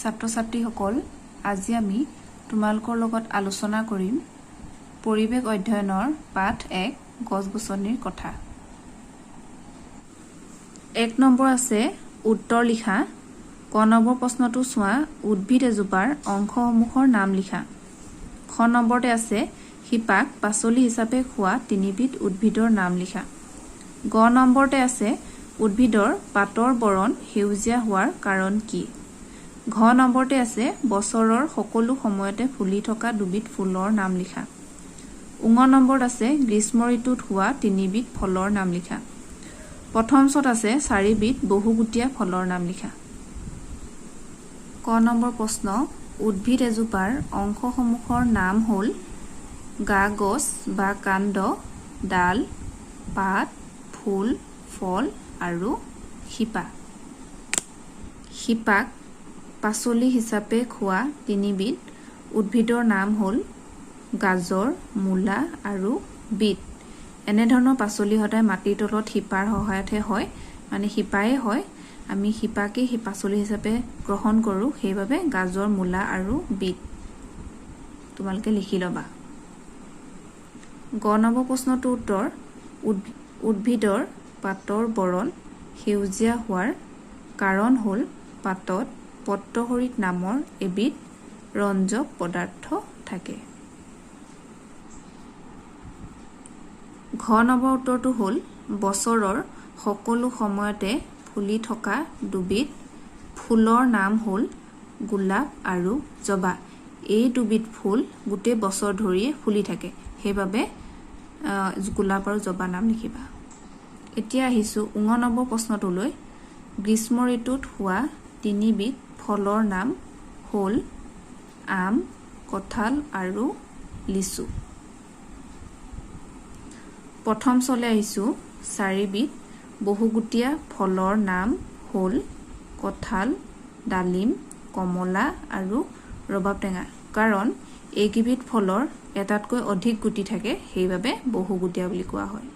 ছাত্ৰ-ছাত্ৰীসকল আজি আমি তোমালোকৰ লগত আলোচনা কৰিম পৰিৱেশ অধ্যয়নৰ পাঠ 1 গছ-গছনিৰ কথা। 1 নম্বৰ আছে উত্তৰ লিখা। ক নম্বৰ প্ৰশ্নটো চোৱা, উদ্ভিদ এজোপাৰ অংশসমূহৰ নাম লিখা। খ নম্বৰতে আছে শিপাক পাচলি হিচাপে খোৱা তিনিবিধ উদ্ভিদৰ নাম লিখা। গ নম্বৰতে আছে উদ্ভিদৰ পাতৰ বৰণ সেউজীয়া হোৱাৰ কাৰণ কি। ঘ নম্বৰতে আছে বছৰৰ সকলো সময়তে ফুলি থকা দুবিধ ফুলৰ নাম লিখা। ঙ নম্বৰত আছে গ্ৰীষ্ম ঋতুত হোৱা তিনিবিধ ফলৰ নাম লিখা। প্ৰথম ছত আছে চাৰিবিধ বহুগুটীয়া ফলৰ নাম লিখা। ক নম্বৰ প্ৰশ্ন, উদ্ভিদ এজোপাৰ অংশসমূহৰ নাম হ'ল গা গছ বা কাণ্ড, ডাল, পাত, ফুল, ফল আৰু শিপা। শিপাক পাচলি হিচাপে খোৱা তিনিবিধ উদ্ভিদৰ নাম হ'ল গাজৰ, মূলা আৰু বিট। এনেধৰণৰ পাচলি সদায় মাটিৰ তলত শিপাৰ সহায়তহে হয়, মানে শিপায়ে হয়। আমি শিপাকেই পাচলি হিচাপে গ্ৰহণ কৰোঁ, সেইবাবে গাজৰ, মূলা আৰু বিট তোমালোকে লিখি ল'বা। গ নম্বৰ প্ৰশ্নটোৰ উত্তৰ, উদ্ভিদৰ পাতৰ বৰণ সেউজীয়া হোৱাৰ কাৰণ হ'ল পাতত পত্ৰহৰিত নামৰ এবিধ ৰঞ্জক পদাৰ্থ থাকে। ঘ নম্বৰ উত্তৰটো হ'ল বছৰৰ সকলো সময়তে ফুলি থকা দুবিধ ফুলৰ নাম হ'ল গোলাপ আৰু জবা। এই দুবিধ ফুল গোটেই বছৰ ধৰিয়ে ফুলি থাকে, সেইবাবে গোলাপ আৰু জবা নাম লিখিবা। এতিয়া আহিছোঁ ঙ নম্বৰ প্ৰশ্নটোলৈ। গ্ৰীষ্ম ঋতুত হোৱা তিনিবিধ ফলৰ নাম হ'ল আম, কঁঠাল আৰু লিচু। প্ৰথম চলে আহিছোঁ চাৰিবিধ বহুগুটীয়া ফলৰ নাম হ'ল কঁঠাল, ডালিম, কমলা আৰু ৰবাব টেঙা। কাৰণ এইকেইবিধ ফলৰ এটাতকৈ অধিক গুটি থাকে, সেইবাবে বহুগুটীয়া বুলি কোৱা হয়।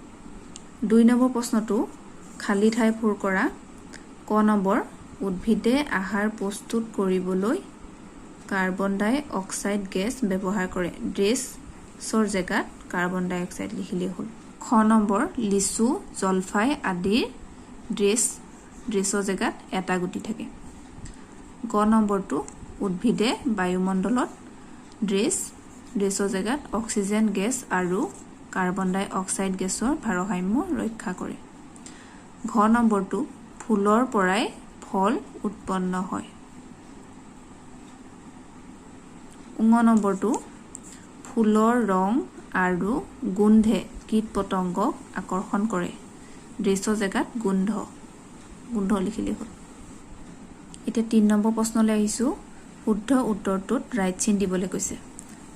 2 নম্বৰ প্ৰশ্নটো খালী ঠাই পূৰ কৰা। ক নম্বৰ, উদ্ভিদে আহাৰ প্ৰস্তুত কৰিবলৈ কাৰ্বন ডাই অক্সাইড গেছ ব্যৱহাৰ কৰে। ড্ৰেছৰ জেগাত কাৰ্বন ডাই অক্সাইড লিখিলেই হ'ল। খ নম্বৰ, লিচু, জলফাই আদিৰ ড্ৰেছৰ জেগাত এটা গুটি থাকে। গ নম্বৰটো উদ্ভিদে বায়ুমণ্ডলত ড্ৰেছৰ জেগাত অক্সিজেন গেছ আৰু কাৰ্বন ডাই অক্সাইড গেছৰ ভাৰসাম্য ৰক্ষা কৰে। ঘ নম্বৰটো ফুলৰ পৰাই ফল উৎপন্ন হয়। ঙ নম্বৰটো ফুলৰ ৰং আৰু গোন্ধে কীট পতংগক আকৰ্ষণ কৰে। ড্ৰেছৰ জেগাত গোন্ধ লিখিলেই হ'ল। এতিয়া 3 নম্বৰ প্ৰশ্নলৈ আহিছোঁ। শুদ্ধ উত্তৰটোত ৰাইট চিন দিবলৈ কৈছে।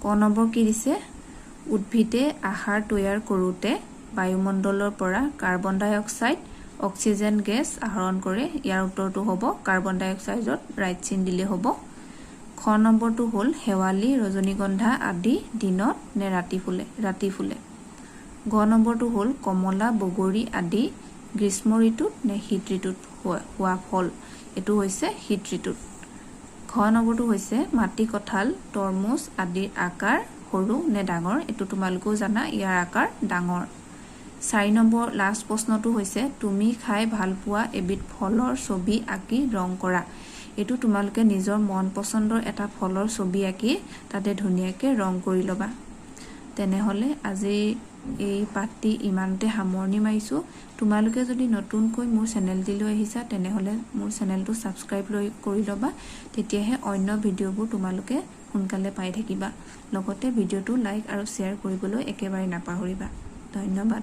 ক নম্বৰ কি দিছে, উদ্ভিদে আহাৰ তৈয়াৰ কৰোঁতে বায়ুমণ্ডলৰ পৰা কাৰ্বন ডাই অক্সাইড, অক্সিজেন গেছ আহৰণ কৰে। ইয়াৰ উত্তৰটো হ'ব কাৰ্বন ডাই অক্সাইডত ৰাইট চিন দিলে হ'ব। খ নম্বৰটো হ'ল শেৱালি, ৰজনীগন্ধা আদি দিনত নে ৰাতি ফুলে। গ নম্বৰটো হ'ল কমলা, বগৰী আদি গ্ৰীষ্ম ঋতুত নে শীত ঋতুত হোৱা ফল। এইটো হৈছে শীত ঋতুত। ঘ নম্বৰটো হৈছে মাটি কঁঠাল, তৰমুজ আদিৰ আকাৰ সৰু নে ডাঙৰ। এইটো তোমালোকেও জানা, ইয়াৰ আকাৰ ডাঙৰ। 4 নম্বৰ লাষ্ট প্ৰশ্নটো হৈছে তুমি খাই ভাল পোৱা এবিধ ফলৰ ছবি আঁকি ৰং কৰা। এইটো তোমালোকে নিজৰ মন পচন্দৰ এটা ফলৰ ছবি আঁকি তাতে ধুনীয়াকৈ ৰং কৰি ল'বা। তেনেহ'লে আজি এই পাঠটি ইমানতে সামৰণি মাৰিছোঁ। তোমালোকে যদি নতুনকৈ মোৰ চেনেলটিলৈ আহিছা, তেনেহ'লে মোৰ চেনেলটো ছাবস্ক্ৰাইব কৰি ল'বা, তেতিয়াহে অন্য ভিডিঅ'বোৰ তোমালোকে সোনকালে পাই থাকিবা। লগতে ভিডিঅ'টো লাইক আৰু শ্বেয়াৰ কৰিবলৈ একেবাৰে নাপাহৰিবা। ধন্যবাদ।